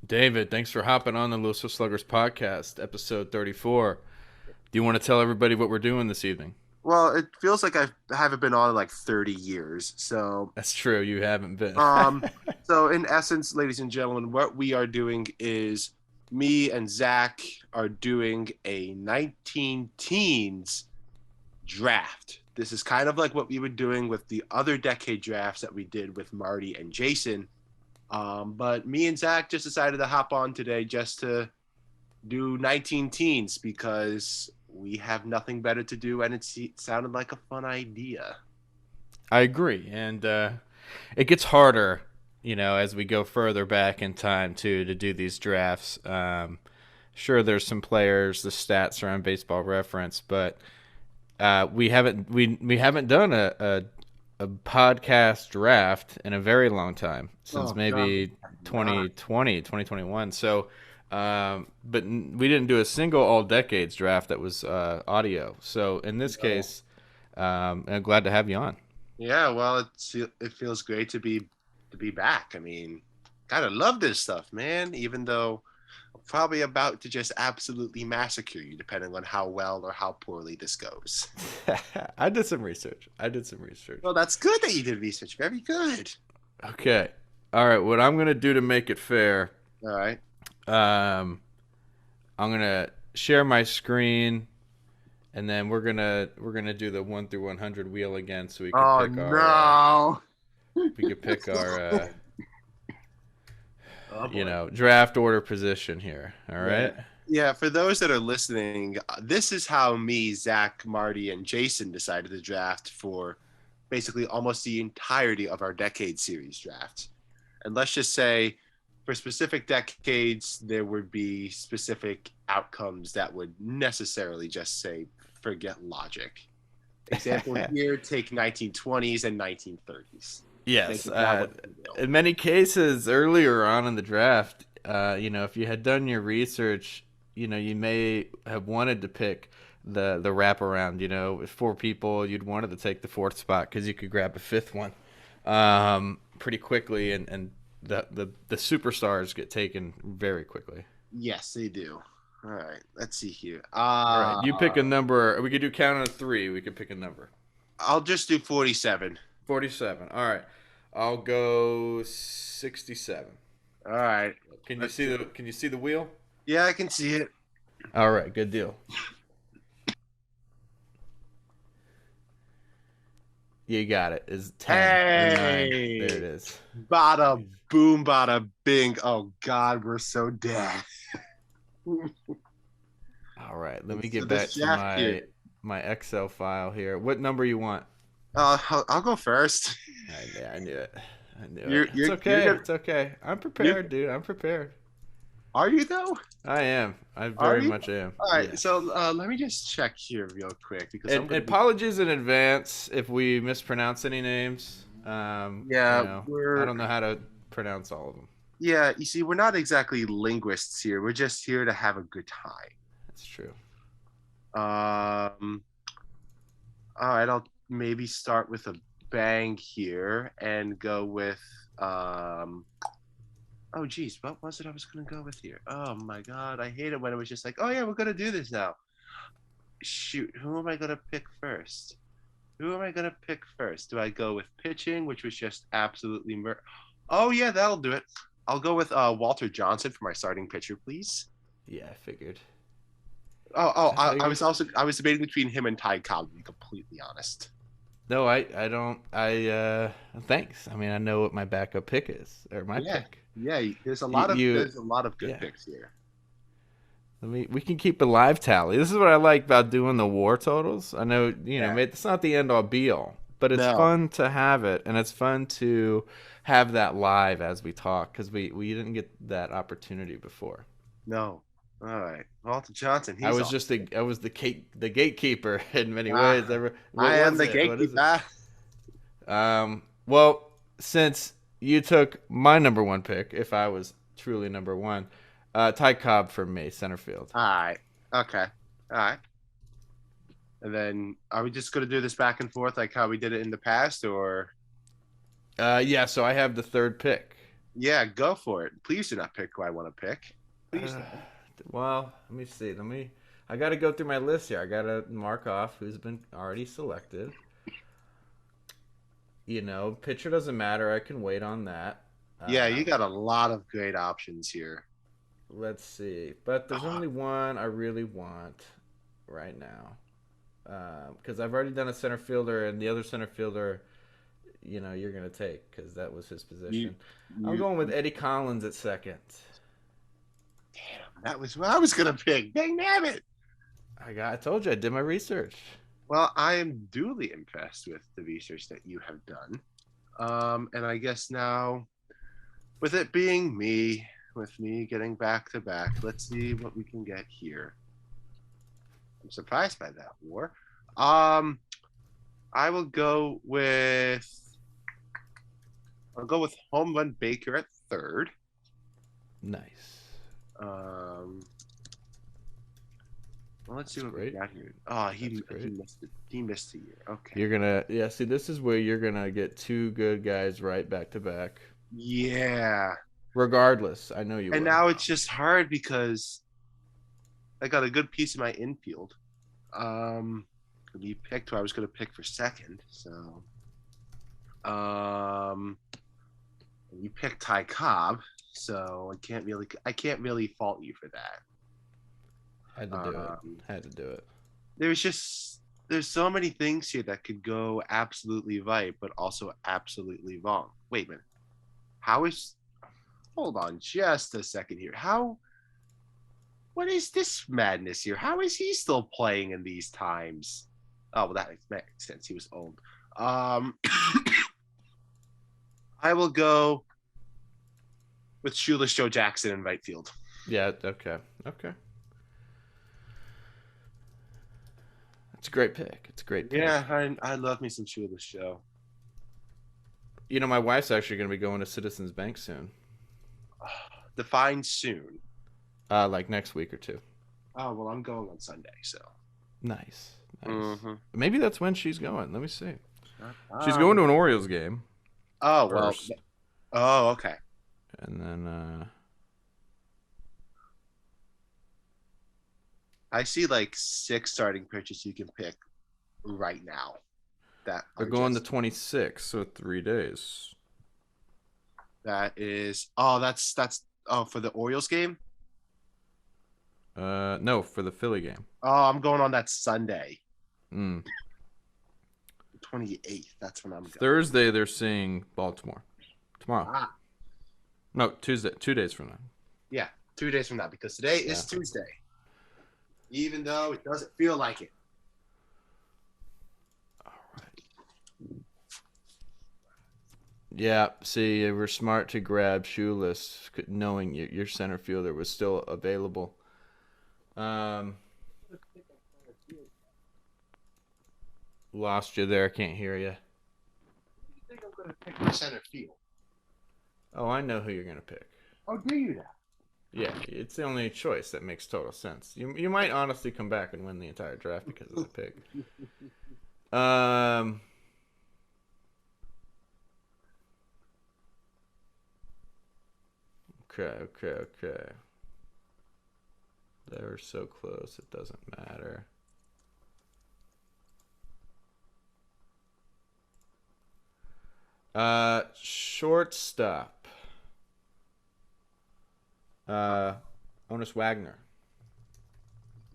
David, thanks for hopping on the Lewisville Sluggers podcast, episode 34. Do you want to tell everybody what we're doing this evening? Well, it feels like I haven't been on in like 30 years. So, That's true, you haven't been. um, so in essence, ladies and gentlemen, what we are doing is me and Zach are doing a 19 teens draft. This is kind of like what we were doing with the other decade drafts that we did with Marty and Jason. But me and Zach just decided to hop on today just to do 19 teens because we have nothing better to do and it sounded like a fun idea. I agree, and it gets harder, as we go further back in time, too, to do these drafts. Sure, there's some players, the stats are on Baseball Reference, but we haven't done a podcast draft in a very long time, since maybe God. 2020, 2021. So, but we didn't do a single all decades draft that was audio. So in this case, I'm glad to have you on. Yeah, well, it feels great to be back. I mean, kind of love this stuff, man. Even though I'm probably about to just absolutely massacre you, depending on how well or how poorly this goes. I did some research. I did some research. Well, that's good that you did research. Very good. Okay. All right. What I'm gonna do to make it fair, All right. um, I'm gonna share my screen, and then we're gonna do the 1 through 100 wheel again, so we can Oh pick our no. we could pick our Oh boy. draft order position here. All Yeah. right. Yeah, for those that are listening, this is how me, Zach, Marty, and Jason decided to draft for basically almost the entirety of our decade series draft. And let's just say for specific decades, there would be specific outcomes that would necessarily just say, forget logic. Example here, take 1920s and 1930s. Think Yes. of that what you will. In many cases, earlier on in the draft, if you had done your research, you may have wanted to pick the wraparound. With four people, you'd wanted to take the fourth spot because you could grab a fifth one pretty quickly, and the superstars get taken very quickly. Yes, they do. All right, let's see here. All right, you pick a number. We could do count of three. We could pick a number. I'll just do 47. 47. All right, I'll go 67. All right. Can you see the wheel? Yeah, I can see it. All right, good deal. You got it. Is 10 or 9. Hey, There it is. bada boom, bada bing. Oh God, we're so dead. All right, let me So get back this to draft my here. my Excel file here. What number you want? I'll go first. Yeah, I knew it. I knew You're it. It's you're you're okay. gonna. It's okay. I'm You're, prepared, dude. I'm prepared. are you though? I am. I Are very you? much am. All right. Yes. So let me just check here real quick because I'm And gonna be. apologies in advance if we mispronounce any names. Yeah, I we're. don't know how to pronounce all of them. Yeah, you see, we're not exactly linguists here. We're just here to have a good time. That's true. Um. All right. I'll maybe start with a bang here and go with oh geez, what was it I was gonna go with here? Oh my god, I hate it when it was just like, oh yeah, we're gonna do this now. Shoot, who am I gonna pick first? Who am I gonna pick first? Do I go with pitching, which was just absolutely oh yeah, that'll do it. I'll go with Walter Johnson for my starting pitcher, please. Yeah, I figured. Oh, I I was figured. debating between him and Ty Cobb, to be completely honest. No, I don't. Thanks. I mean, I know what my backup pick is, or my Yeah, pick. yeah. There's a You, lot of you there's a lot of good yeah. picks here. We can keep a live tally. This is what I like about doing the war totals. I know, Yeah. it's not the end all be all, but it's No, fun to have it, and it's fun to have that live as we talk because we didn't get that opportunity before. no. All right, Walter Johnson. I He's was all. just the gatekeeper in many ways. Ah, What I am was the it? What is it? gatekeeper. Well, since you took my number one pick, if I was truly number one, Ty Cobb for me, center field. All right. Okay. All right. And then are we just gonna do this back and forth like how we did it in the past, or Yeah, so I have the third pick. Yeah, go for it. Please do not pick who I want to pick. Please Uh, don't. well, let me see. I got to go through my list here. I got to mark off who's been already selected. Pitcher doesn't matter. I can wait on that. Yeah, you Um, got a lot of great options here. let's see. But there's Ah, only one I really want right now. Because I've already done a center fielder, and the other center fielder, you're going to take because that was his you, position. I'm you, going with Eddie Collins at second. damn, that was what I was gonna pick. Dang nabbit. I told you I did my research. Well, I am duly impressed with the research that you have done. And I guess now, with it being me, with me getting back to back, let's see what we can get here. I'm surprised by that war. Um, I will go with I'll go with Home Run Baker at third. Nice. Um, well, let's see That's what we great. got here. Oh, That's he great. missed it. He missed a year. Okay. You're gonna yeah. See, this is where you're gonna get two good guys right back to back. Yeah. Regardless, I know you And will. now it's just hard because I got a good piece of my infield. Um, you picked who I was going to pick for second. So, um, you picked Ty Cobb. So I can't really fault you for that. Had to do it. Um, Had to do it. there's so many things here that could go absolutely right, but also absolutely wrong. Wait a minute. How is? Hold on, just a second here. How? What is this madness here? How is he still playing in these times? Oh, well, that makes sense. He was old. Um, I will go with Shoeless Joe Jackson in right field. Yeah. Okay. Okay. It's a great pick. It's a great pick. Yeah, I love me some Shoeless Joe. My wife's actually gonna be going to Citizens Bank soon. Defined soon. Like next week or two. Oh well, I'm going on Sunday, so. Nice. Nice. Mm-hmm. Maybe that's when she's going. Let me see. She's going Um, to an Orioles game oh well. first, Oh okay. and then I see like 6 starting pitchers you can pick right now that they're are going the just 26th, so 3 days. that is that's oh for the Orioles game. No, for the Philly game. Oh, I'm going on that Sunday, Mm. 28th. That's when I'm going. Thursday they're seeing Baltimore. Tomorrow. Ah, No, Tuesday. 2 days from now. yeah, 2 days from now because today Yeah. is Tuesday, even though it doesn't feel like it. All right. Yeah. See, you were smart to grab Shoeless, knowing your center fielder was still available. Um, Lost you there. Can't hear you. I think I'm going to pick my center field. Oh, I know who you're gonna pick. Oh, do you now? Yeah, it's the only choice that makes total sense. You might honestly come back and win the entire draft because of the pick. Um. Okay. They were so close, it doesn't matter. Shortstop. Uh, Honus Wagner.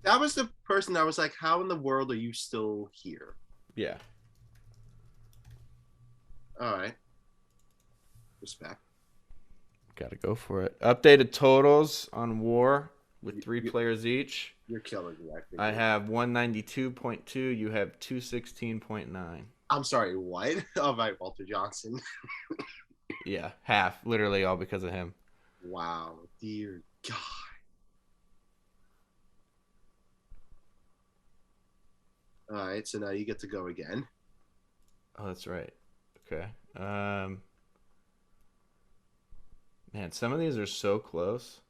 That was the person I was like, how in the world are you still here? Yeah. All right. Respect. Gotta go for it. Updated totals on WAR with three You- players each. You're killing me. I think. I have 192.2. You have 216.9. I'm sorry, what? All right, Walter Johnson. Yeah, half. Literally all because of him. Wow, dear God. All right, so now you get to go again. Oh, that's right. Okay. Man, some of these are so close.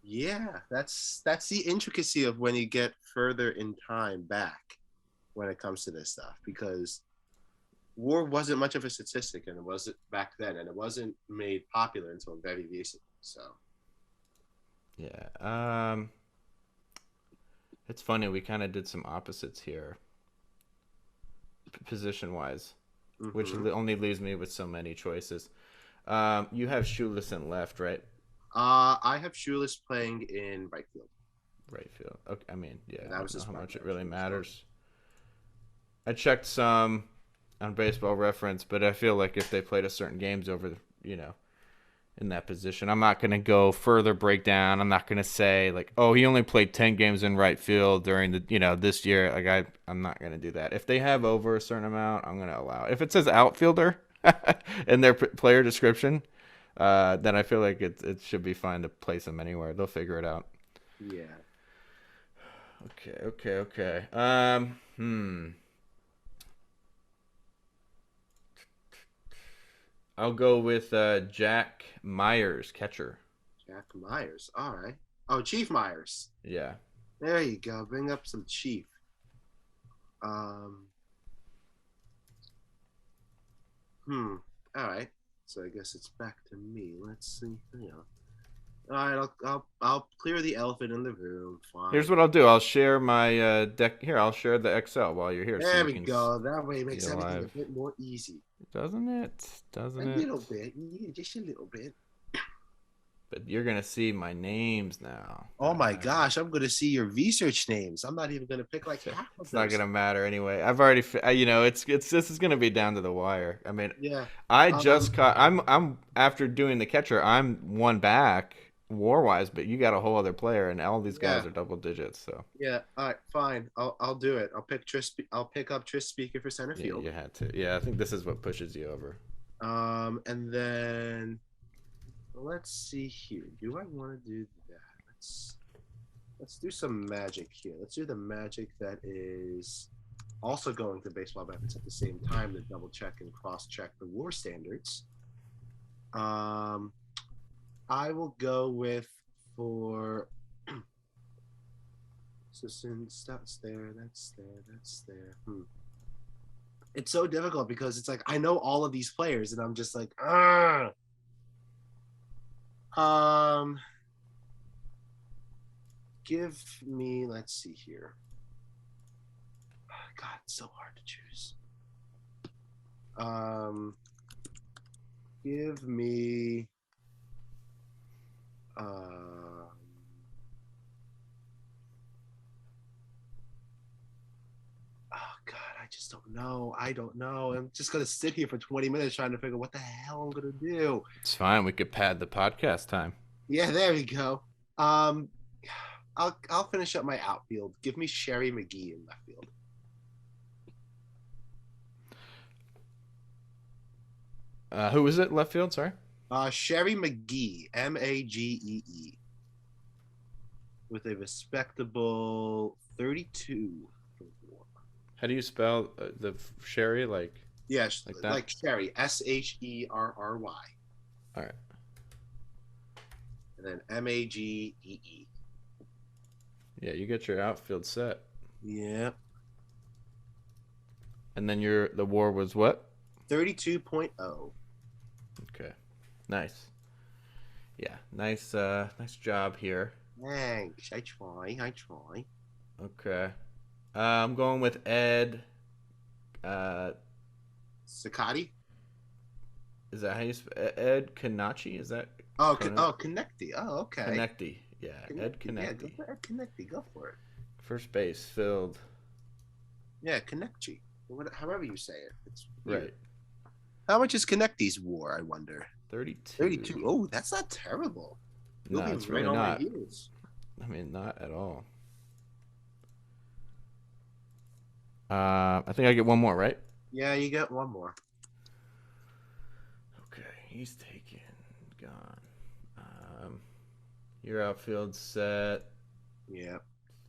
Yeah, that's the intricacy of when you get further in time back when it comes to this stuff because WAR wasn't much of a statistic, and it wasn't back then, and it wasn't made popular until very recently. So Yeah. It's funny. We kind of did some opposites here, position wise, which mm-hmm. only leaves me with so many choices. You have Shoeless and left, right? I have Shoeless playing in right field. Right field. Okay. I mean, yeah. And I that was don't know his how much it primary really choice. So. matters. I checked some on Baseball Reference, but I feel like if they played a certain games over, in that position, I'm not gonna go further breakdown. I'm not gonna say like, oh, he only played 10 games in right field during the, this year. Like I'm not gonna do that. If they have over a certain amount, I'm gonna allow it. If it says outfielder in their player description, then I feel like it should be fine to place them anywhere. They'll figure it out. Yeah. Okay. I'll go with Jack Myers, catcher. Jack Myers. All right. Oh, Chief Myers. Yeah. There you go. Bring up some Chief. Um. All right. So I guess it's back to me. Let's see. All right. I'll clear the elephant in the room. Fine. Here's what I'll do. I'll share my deck. Here, I'll share the Excel while you're here, so There you we can go. That way it see makes it everything live. a bit more easy. Doesn't it? Doesn't A it? little bit. Yeah, just a little bit. But you're gonna see my names now. Oh my gosh, I'm gonna see your research names. I'm not even gonna pick like half of It's not those. gonna matter anyway. I've already, it's this is gonna be down to the wire. I mean, Yeah. I just caught. I'm after doing the catcher. I'm one back war wise, but you got a whole other player, and all these guys Yeah. are double digits. So Yeah. All right. Fine. I'll do it. I'll pick up Tris Speaker for center yeah, field. you had to. Yeah, I think this is what pushes you over. And then let's see here. Do I want to do that? Let's do some magic here. Let's do the magic that is also going to baseball reference at the same time to double check and cross check the war standards. I will go with for so since that's there. It's so difficult because it's like I know all of these players and I'm just like, give me, let's see here. God, it's so hard to choose. Give me oh God, I just don't know. I don't know. I'm just gonna sit here for 20 minutes trying to figure what the hell I'm gonna do. It's fine. We could pad the podcast time. Yeah, there we go. I'll finish up my outfield. Give me Sherry McGee in left field. Who was it? Left field. Sorry. Sherry McGee, Magee, with a respectable 32. How do you spell the Sherry? Yes, like that? Like Sherry, Sherry. All right. And then Magee. Yeah, you get your outfield set. Yeah. And then the war was what? 32.0. Okay. Nice. Yeah, nice job here. Thanks. I try. Okay. I'm going with Ed. Sakati? Is that how you spell Ed Kanachi? Is that? Connecty. Oh, okay. Connecty. Yeah, Ed Connecty. Yeah, go for Ed Connecty. Go for it. First base filled. Yeah, Connecty. However you say it. It's right. Weird. How much is Connecty's war, I wonder? 32. 32. Oh, that's not terrible. No, it's really not. I mean, not at all. I think I get one more, right? Yeah, you get one more. Okay, he's taken, gone. Your outfield set. Yeah.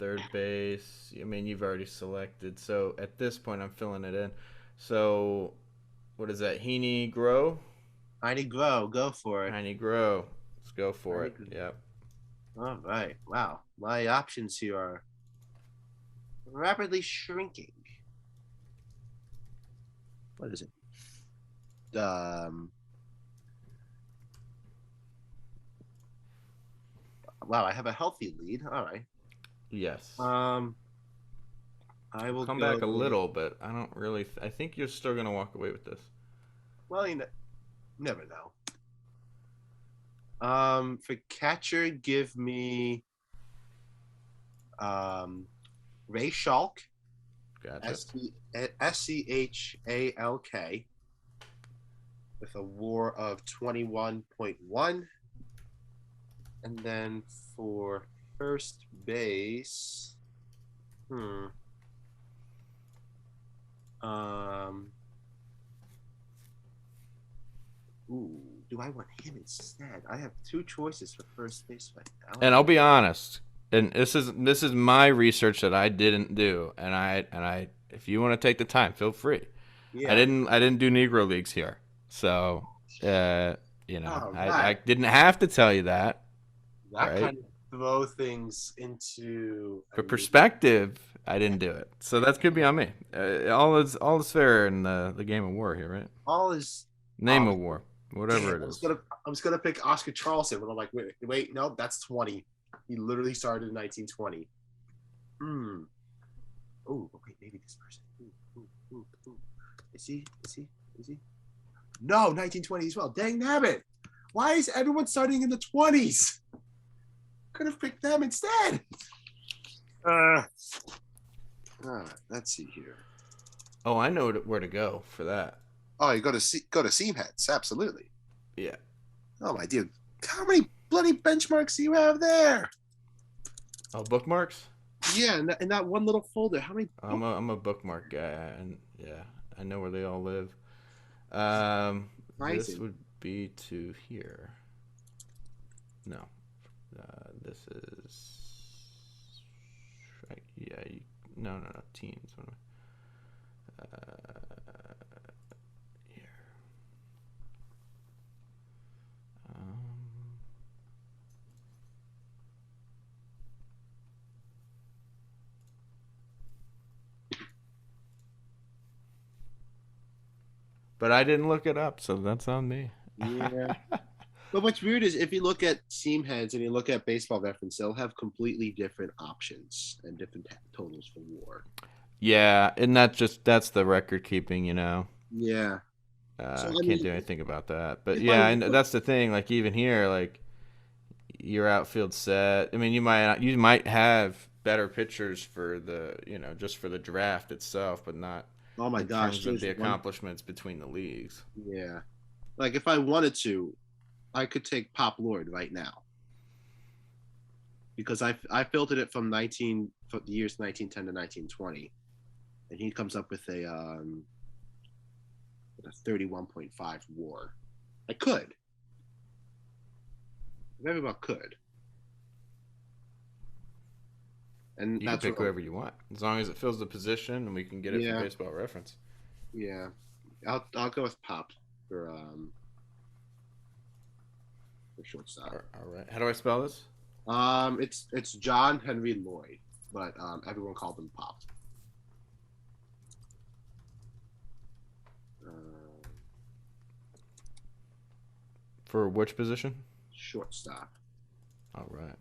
Third base. I mean, you've already selected. So at this point, I'm filling it in. So, what is that? Heaney Grow? Heaney Grow. Go for it. Heaney Grow. Let's go for it. Yep. All right. Wow. My options here are rapidly shrinking. What is it? Wow, I have a healthy lead. All right. Yes. Um, I will Come go. back a little, but I don't really. I think you're still gonna walk away with this. Well, never know. For catcher, give me Ray Schalk, Gotcha. Schalk, with a WAR of 21.1. And then for first base, hmm. Um, ooh, do I want him instead? I have two choices for first base right now. And I'll be honest, and this is my research that I didn't do, and I if you want to take the time, feel free. I Yeah. didn't I didn't do Negro leagues here, so All I right. didn't have to tell you that, That right? kind of throw things into a For new. perspective, I Yeah. didn't do it, so that's could be on me. All is fair in the game of war here, right? All is Name of obviously. war, whatever Damn, it I was is. gonna I was gonna pick Oscar Charleston, but I'm like, wait, no, that's 20. He literally started in 1920. Hmm. Oh, okay, maybe this person. Ooh. Is he? Is he? Is he? No, 1920 as well. Dang nabbit. Why is everyone starting in the 20s? Could have picked them instead. All right, let's see here. Oh, I know where to go for that. Oh, you go to Seam Heads, absolutely. Yeah. Oh my dude, how many bloody benchmarks do you have there? Oh, bookmarks. Yeah, in that one little folder, how many? I'm a bookmark guy, and yeah, I know where they all live. This Rising. would be to here. No, this is right. Yeah, no, teams. Here. Um, but I didn't look it up, so that's on me. Yeah. But what's weird is if you look at Seam Heads and you look at Baseball Reference, they'll have completely different options and different totals for WAR. Yeah, and that's the record keeping, Yeah. So I Can't mean, do anything about that. But if I yeah, and that's the thing. Like even here, like your outfield set. I mean, you might have better pitchers for just for the draft itself, but not oh my in gosh, terms of there's the one. accomplishments between the leagues. Yeah. Like if I wanted to, I could take Pop Lord right now because I filtered it from for the years 1910 to 1920, and he comes up with a 31.5 WAR. I could, very well could, and You can that's what. pick whoever you want as long as it fills the position and we can get it from Yeah, Baseball Reference. yeah. I'll go with Pop for shortstop. All right. How do I spell this? It's John Henry Lloyd, but everyone called him Pop. Uh, For which position? Shortstop. All right.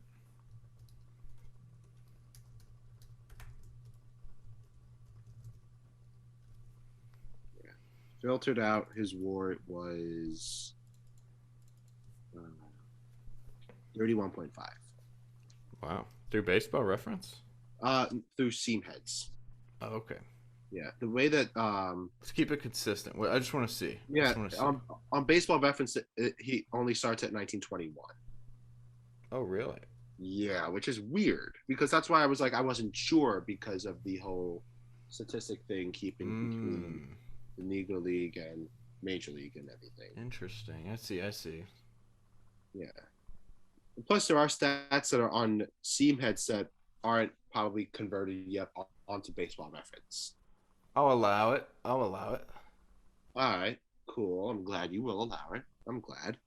Yeah. Filtered out his WAR was 31.5. Wow. Through Baseball Reference? Through Seam Heads. Oh, okay. Yeah, the way that Let's keep it consistent. I just want to see. I yeah just want to see. on Baseball Reference he only starts at 1921. Oh, really? Yeah, which is weird because that's why I was like I wasn't sure because of the whole statistic thing keeping between Mm, the Negro League and Major League and everything. interesting. I see. Yeah. Plus, there are stats that are on Seam Heads that aren't probably converted yet onto Baseball Reference. I'll allow it. I'll allow it. All right, cool. I'm glad you will allow it. I'm glad.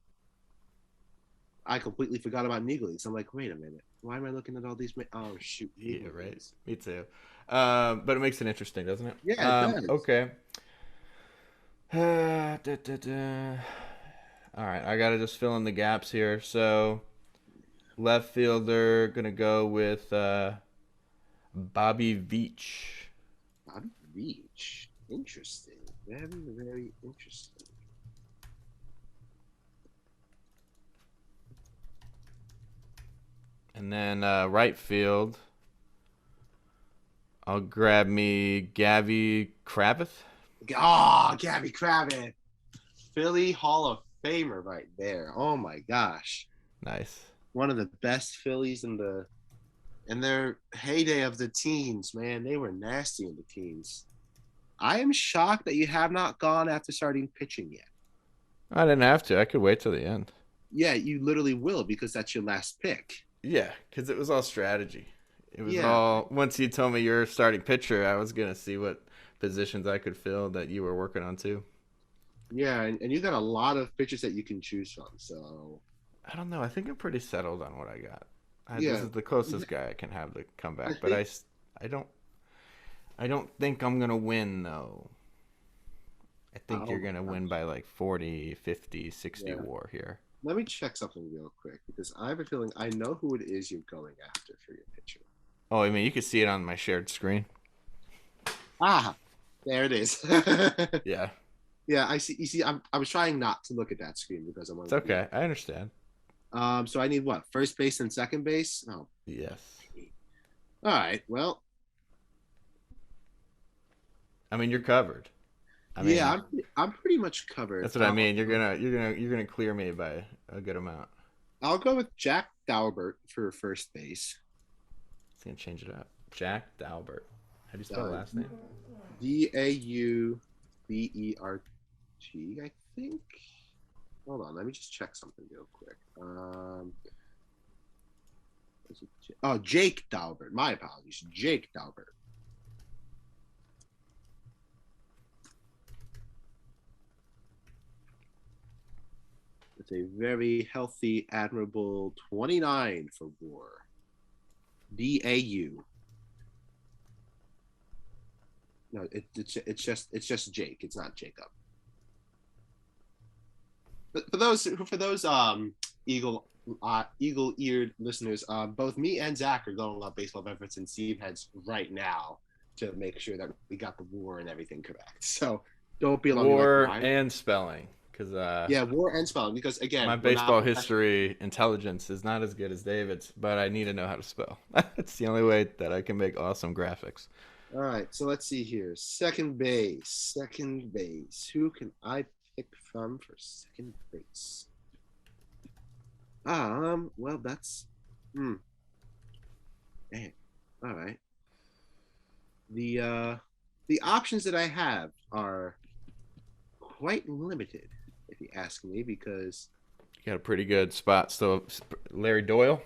I completely forgot about Negro Leagues. I'm like, wait a minute. Why am I looking at all these? Oh shoot, Yeah, Negro right. Leagues. Me too. But it makes it interesting, doesn't it? Yeah, it does. Okay. Da, da, da. All right, I gotta just fill in the gaps here. So left fielder gonna go with Bobby Veach, Bobby Beach. Interesting. Very, very interesting. and then right field. I'll grab me Gavi Kravitz. Oh, Gabby Crabbit. Philly Hall of Famer right there. Oh my gosh. Nice. One of the best Phillies in their heyday of the teens, man. They were nasty in the teens. I am shocked that you have not gone after starting pitching yet. I didn't have to. I could wait till the end. Yeah, you literally will because that's your last pick. Yeah, because it was all strategy. It was Yeah, all once you told me you're a starting pitcher, I was gonna see what positions I could fill that you were working on too. yeah, and you got a lot of pitchers that you can choose from. So I don't know. I think I'm pretty settled on what I got. This yeah, is the closest guy I can have to come I back, but think I don't, I don't think I'm gonna win though. I think oh you're my gonna win gosh. by like 40, 50, 60 Yeah. WAR here. Let me check something real quick because I have a feeling I know who it is you're going after for your pitcher. Oh, I mean, you can see it on my shared screen. Ah, there it is. Yeah, Yeah, I see. You see, I was trying not to look at that screen because I it's wanted to be. okay. I understand. So I need what? First base and second base? Oh, Yes. all right. Well, I mean, you're covered. I yeah, mean, I'm pretty much covered. that's what I mean. You're gonna clear me by a good amount. I'll go with Jack Daubert for first base. It's gonna change it up. Jack Dalbert. How do you spell Uh, last name? Daubert, I think. Hold on, let me just check something real quick. Oh, Jake Daubert. My apologies, Jake Daubert. It's a very healthy, admirable 29 for WAR. DAU. No, it's just Jake. It's not Jacob. But for those eagle eared listeners, both me and Zach are going on baseball reference and Steve heads right now to make sure that we got the WAR and everything correct. So don't be alarmed. You're like, War why? and spelling, because Yeah, WAR and spelling because again, my we're not baseball professional. history intelligence is not as good as David's, but I need to know how to spell. That's the only way that I can make awesome graphics. All right, so let's see here. Second base. Second base. Who can I pick from for second base? Well, that's man. All right. The uh the options that I have are quite limited, if you ask me, because You got a pretty good spot still. Larry Doyle,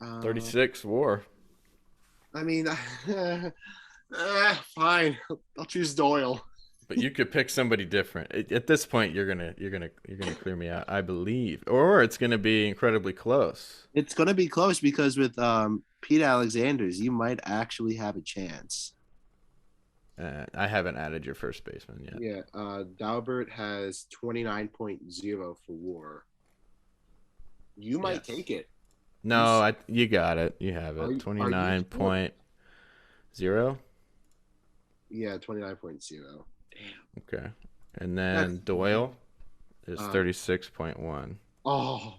uh 36 War. I mean fine. I'll choose Doyle. But you could pick somebody different. At this point, you're gonna clear me out, I believe, or it's gonna be incredibly close. It's gonna be close because with Pete Alexander's, you might actually have a chance. I haven't added your first baseman yet. Yeah, Dalbert has 29.0 for WAR. You might Yes. take it. You No, you got it. You have it. are you sure? 29.0. Yeah, 29.0. Damn. Okay. And That's then Doyle is um 36.1. oh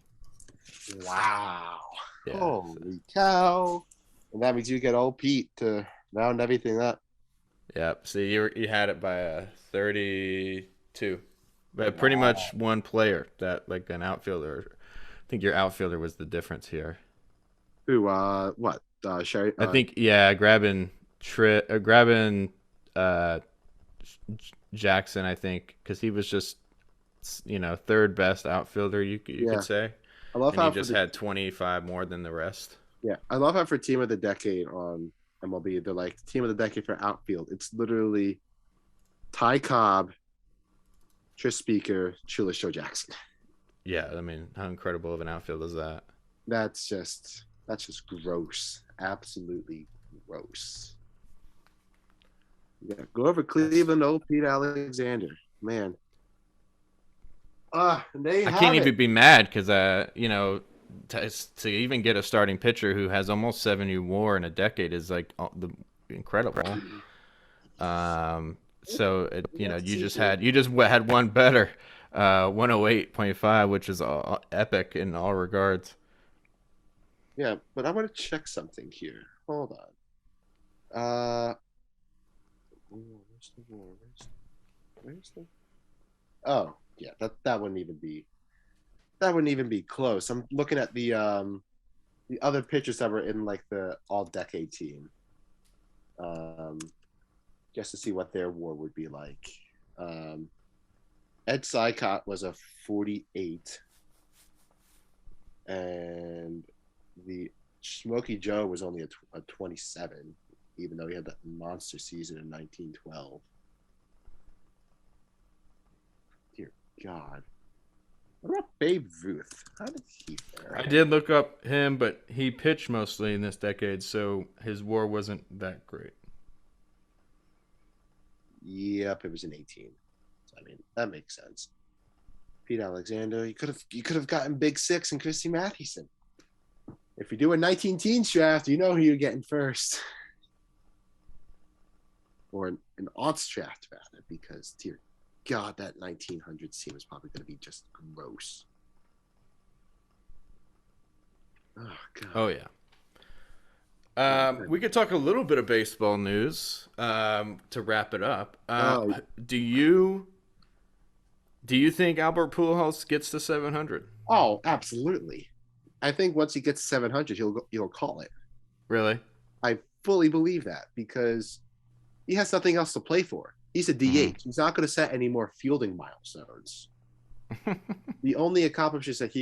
wow. Yeah. Holy cow. And that means you get old Pete to round everything up. Yep. See, you had it by a 32. But pretty much Wow. one player that like an outfielder. I think your outfielder was the difference here. Who what? Sherry I think yeah, grabbing uh Jackson, I think, because he was just third best outfielder you yeah. could say, I love and he how for just the had 25 more than the rest. Yeah, I love how for team of the decade on MLB, they're like team of the decade for outfield. It's literally Ty Cobb, Tris Speaker, Chula Joe Jackson. Yeah, I mean, how incredible of an outfield is that? That's just gross. Absolutely gross. Yeah, go over That's Cleveland, old Pete Alexander. Man. And there you I can't have it. even be mad because to even get a starting pitcher who has almost 70 WAR in a decade is like incredible. So Yes, you just had one better, 108.5, which is epic in all regards. yeah, but I want to check something here. Hold on. Where's the war? Where's the? Oh, yeah, that wouldn't even be close. I'm looking at the other pitchers that were in like the all decade team. Um, just to see what their war would be like. Um, Ed Sicott was a 48, and the Smokey Joe was only a 27, even though he had that monster season in 1912. Dear God. What about Babe Ruth? How did he fare? I did look up him, but he pitched mostly in this decade, so his WAR wasn't that great. Yep, it was an 18. So, I mean, that makes sense. Pete Alexander, you could have gotten Big Six and Christy Mathewson. If you're doing 19 teens draft, you know who you're getting first. Or an aughts draft, rather, because, dear God, that 1900s team is probably going to be just gross. Oh, God. Oh yeah. We could talk a little bit of baseball news to wrap it up. Oh, Do you think Albert Pujols gets to 700? oh, absolutely. I think once he gets 700, he'll call it. Really? I fully believe that because he has nothing else to play for. He's a DH. Mm-hmm. He's not going to set any more fielding milestones. The only accomplishments that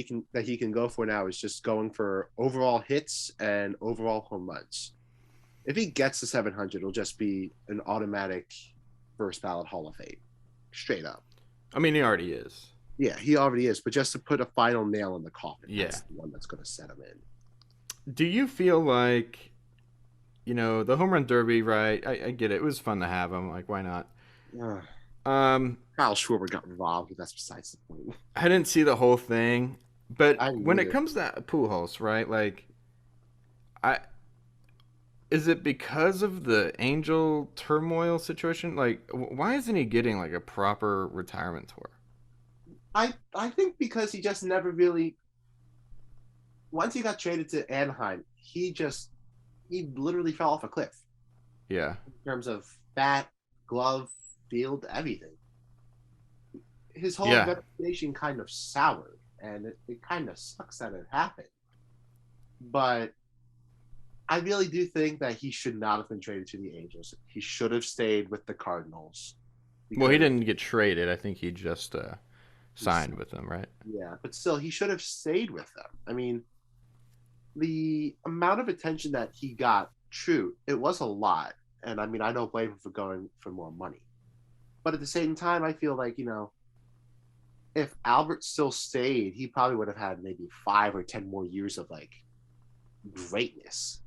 he can go for now is just going for overall hits and overall home runs. If he gets to 700, it'll just be an automatic first ballot Hall of Fame, straight up. I mean, he already is. Yeah, he already is. But just to put a final nail in the coffin, Yeah. that's the one that's going to set him in. Do you feel like, the home run derby, right? I get it. It was fun to have him. Like, why not? Kyle Schwarber got robbed, but that's besides the point. I didn't see the whole thing, but I didn't when either. it comes to Pujols, right? Like, I is it because of the Angel turmoil situation? Like, why isn't he getting like a proper retirement tour? I think because he just never really once he got traded to Anaheim, he literally fell off a cliff Yeah, in terms of bat, glove, field, everything. His whole yeah. reputation kind of soured, and it kind of sucks that it happened. But I really do think that he should not have been traded to the Angels. He should have stayed with the Cardinals. Well, he Because didn't get traded. I think he just signed with them, right? yeah, but still, he should have stayed with them. I mean, the amount of attention that he got, true, it was a lot. And I mean, I don't blame him for going for more money. But at the same time, I feel like, if Albert still stayed, he probably would have had maybe 5 or 10 more years of like greatness.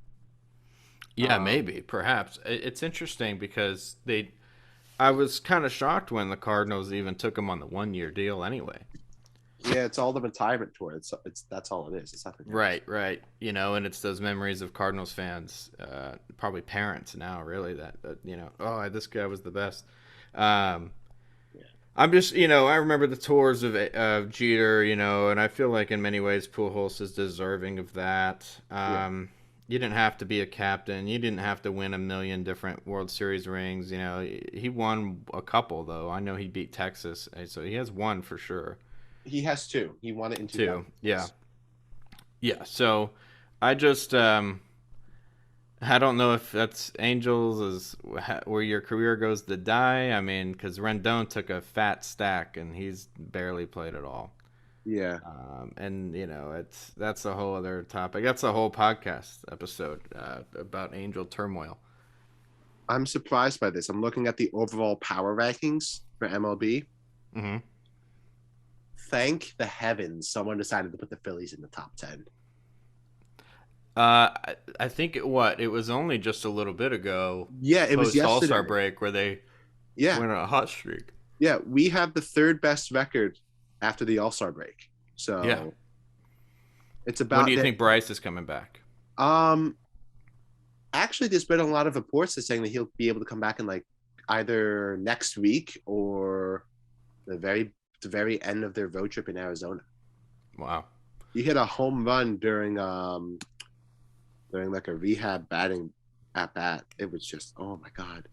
Yeah, maybe, perhaps. It's interesting because I was kind of shocked when the Cardinals even took him on the 1 year deal anyway. Yeah, it's all the retirement tour. It's that's all it is. It's nothing else. Right. And it's those memories of Cardinals fans, probably parents now, really, that oh, this guy was the best. Yeah. I'm just, I remember the tours of Jeter, and I feel like in many ways Pujols is deserving of that. Yeah. You didn't have to be a captain. You didn't have to win a million different World Series rings. He won a couple, though. I know he beat Texas, so he has one for sure. He has two. He won it in 2, 2000. yeah. Yeah, so I just I don't know if that's Angels is where your career goes to die. I mean, because Rendon took a fat stack and he's barely played at all. Yeah. And that's a whole other topic. That's a whole podcast episode about Angel turmoil. I'm surprised by this. I'm looking at the overall power rankings for MLB. Mm-hmm. Thank the heavens someone decided to put the Phillies in the top 10. I think it was only just a little bit ago, Yeah, it was post All Star yesterday. break, where they Yeah, went on a hot streak. yeah, we have the third best record after the All Star break. Yeah. So it's When do about you that. think Bryce is coming back? Um, Actually, there's been a lot of reports that saying that he'll be able to come back in like either next week or the very end of their road trip in Arizona. Wow. He hit a home run during like a rehab batting at bat. It was just, oh my god.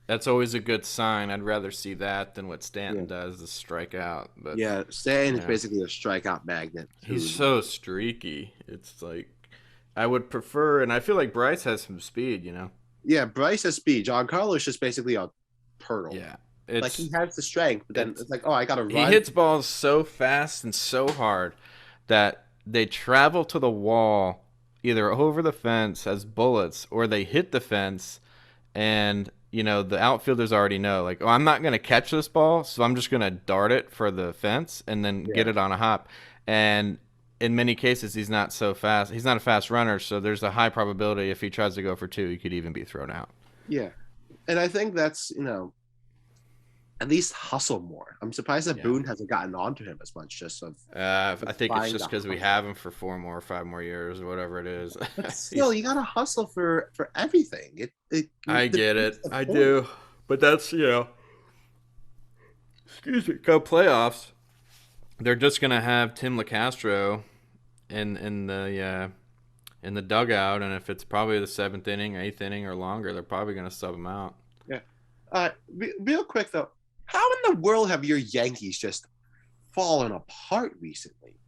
That's always a good sign. I'd rather see that than what Yeah. Stanton does, the strikeout. But Yeah, Stan is yeah, basically a strikeout magnet. he's Who, so streaky. It's like I would prefer, and I feel like Bryce has some speed. yeah, Bryce has speed. John Carlos just basically a turtle. Yeah, Like he it's has the strength, but then it's it's like, oh, I gotta he run. hits balls so fast and so hard that they travel to the wall, either over the fence as bullets, or they hit the fence, and the outfielders already know, like, oh, I'm not going to catch this ball, so I'm just going to dart it for the fence and then get Yeah, it on a hop. And in many cases, he's not so fast. He's not a fast runner, so there's a high probability if he tries to go for two, he could even be thrown out. yeah, and I think that's at least hustle more. I'm surprised that Yeah. Boone hasn't gotten onto him as much, just of I think it's trying just to because we hustle. have him for 4 more or 5 more years or whatever it is. But still, He's, you gotta hustle for everything. It I get defeats it. the I point. do. But that's, excuse me, go playoffs. They're just going to have Tim LeCastro in the dugout, and if it's probably the seventh inning, eighth inning, or longer, they're probably going to sub him out. Yeah. Real quick though, how in the world have your Yankees just fallen apart recently?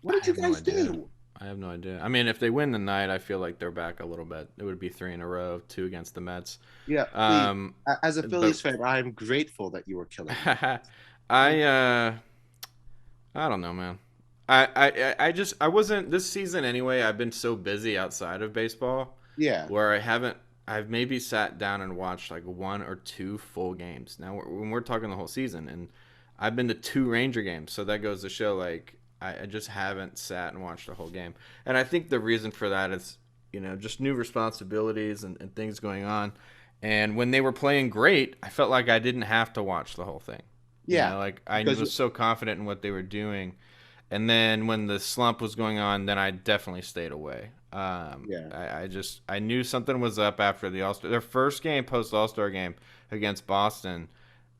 What I did you have no guys idea. do? I have no idea. I mean, if they win the night, I feel like they're back a little bit. It would be three in a row, two against the Mets. Yeah, please. Um, As a but Phillies fan, I am grateful that you were killing me. I I don't know, man. I just I wasn't this season anyway. I've been so busy outside of baseball Yeah, where I've maybe sat down and watched like one or two full games. Now when we're talking the whole season, and I've been to two Ranger games, so that goes to show like I just haven't sat and watched a whole game. And I think the reason for that is just new responsibilities and things going on. And when they were playing great, I felt like I didn't have to watch the whole thing. yeah, Like I because was so confident in what they were doing. And then when the slump was going on, then I definitely stayed away. yeah, I knew something was up after the All Star. Their first game post All Star game against Boston,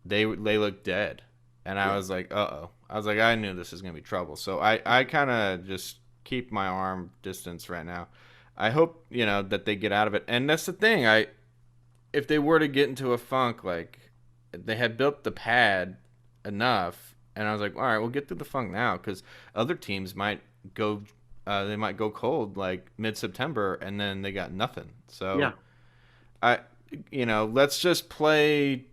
they looked dead, and I yeah, was like, uh oh. I was like, I knew this was gonna be trouble. So I kind of just keep my arm distance right now. I hope that they get out of it. And that's the thing. If they were to get into a funk, like they had built the pad enough, and I was like, all right, we'll get through the funk now because other teams might go, they might go cold like mid September, and then they got nothing. yeah. So I, let's just play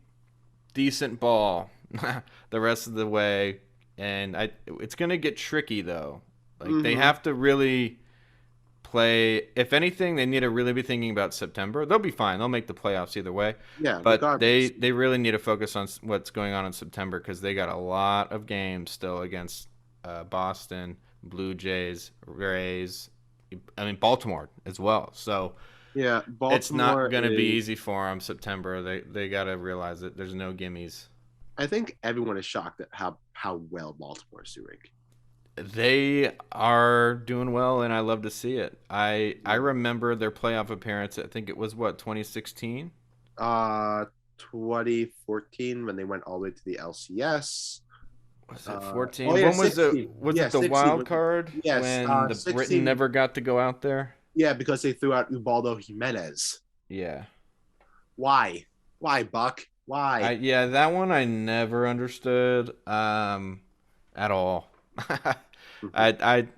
decent ball the rest of the way, and it's gonna get tricky though. Like they Mm-hmm. have to really play. If anything, they need to really be thinking about September. They'll be fine. They'll make the playoffs either way. Yeah, But they regardless. they really need to focus on what's going on in September because they got a lot of games still against Boston, Blue Jays, Rays. I mean Baltimore as well. So Yeah, it's not Baltimore gonna be is. easy for them September. They got to realize that there's no gimmies. I think everyone is shocked at how well Baltimore is doing. They are doing well, and I love to see it. I Yeah. remember their playoff appearance. I think it was what 2016. Uh, 2014 when they went all the way to the LCS. Was it Oh 14? yeah, When was it? 16. Was Yeah, it the 16. wild card Yes, when the Britain 16. never got to go out there? Yeah, because they threw out Ubaldo Jimenez. Yeah. Why? Why, Buck? Why? Yeah, that one I never understood at all. Mhm.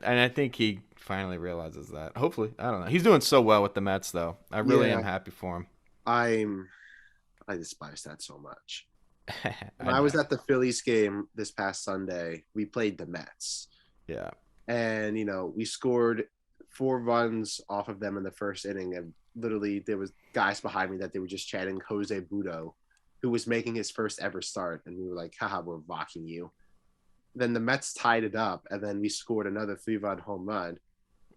And I think he finally realizes that. Hopefully, I don't know. He's doing so well with the Mets though. I really am Yeah, happy for him. I'm. I despise that so much. When I I was know. at the Phillies game this past Sunday, we played the Mets, Yeah. and we scored 4 runs off of them in the first inning, and literally there was guys behind me that they were just chanting Jose Budo, who was making his first ever start, and we were like, haha, we're rocking you. Then the Mets tied it up, and then we scored another 3-run home run.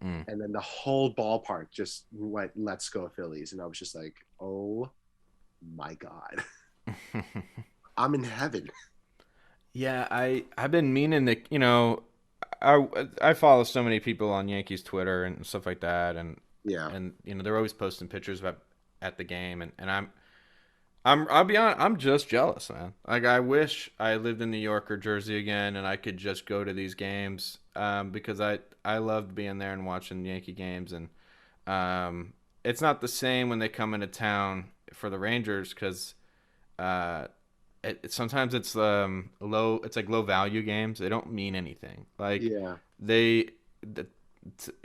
Mm. And then the whole ballpark just went, "Let's go Phillies," and I was just like, "Oh my god, I'm in heaven." Yeah, I've been meaning to, I follow so many people on Yankees Twitter and stuff like that, Yeah, and they're always posting pictures of at the game, and I'll be honest, I'm just jealous, man. Like I wish I lived in New York or Jersey again, and I could just go to these games, because I loved being there and watching Yankee games, and it's not the same when they come into town for the Rangers because uh, sometimes it's low. It's like low value games. They don't mean anything. Like yeah, they, the,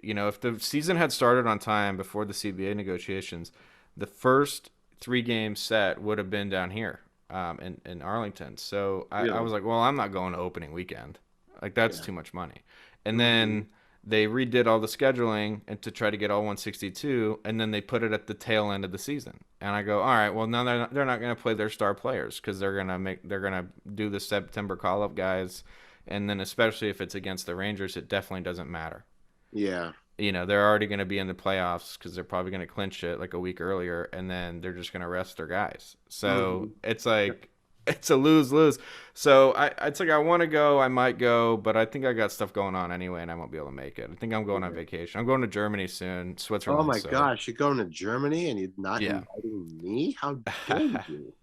if the season had started on time before the CBA negotiations, the first 3 game set would have been down here, in Arlington. So I really, was like, well, I'm not going to opening weekend. Like that's yeah. too much money. And Mm-hmm. then they redid all the scheduling and to try to get all 162, and then they put it at the tail end of the season. And I go, all right, well now they're not going to play their star players because they're gonna do the September call up guys, and then especially if it's against the Rangers, it definitely doesn't matter. Yeah. They're already going to be in the playoffs because they're probably going to clinch it like a week earlier, and then they're just going to rest their guys. So Mm-hmm. it's like it's a lose lose. So it's like I want to go, I might go, but I think I got stuff going on anyway, and I won't be able to make it. I think I'm going on Yeah. vacation. I'm going to Germany soon, Oh Switzerland. my So gosh, you're going to Germany and you're not yeah. inviting me? How dare you?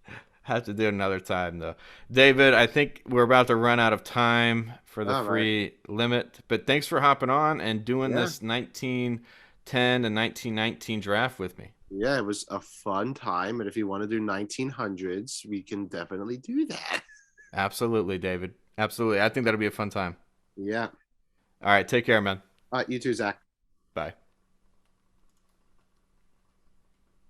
Have to do it another time though. David, I think we're about to run out of time for the All right. free limit, but thanks for hopping on and doing Yeah. this 1910 to 1919 draft with me. Yeah, it was a fun time. And if you want to do 1900s, we can definitely do that. Absolutely, David. Absolutely. I think that'll be a fun time. Yeah. All right, take care, man. You too, Zach. Bye.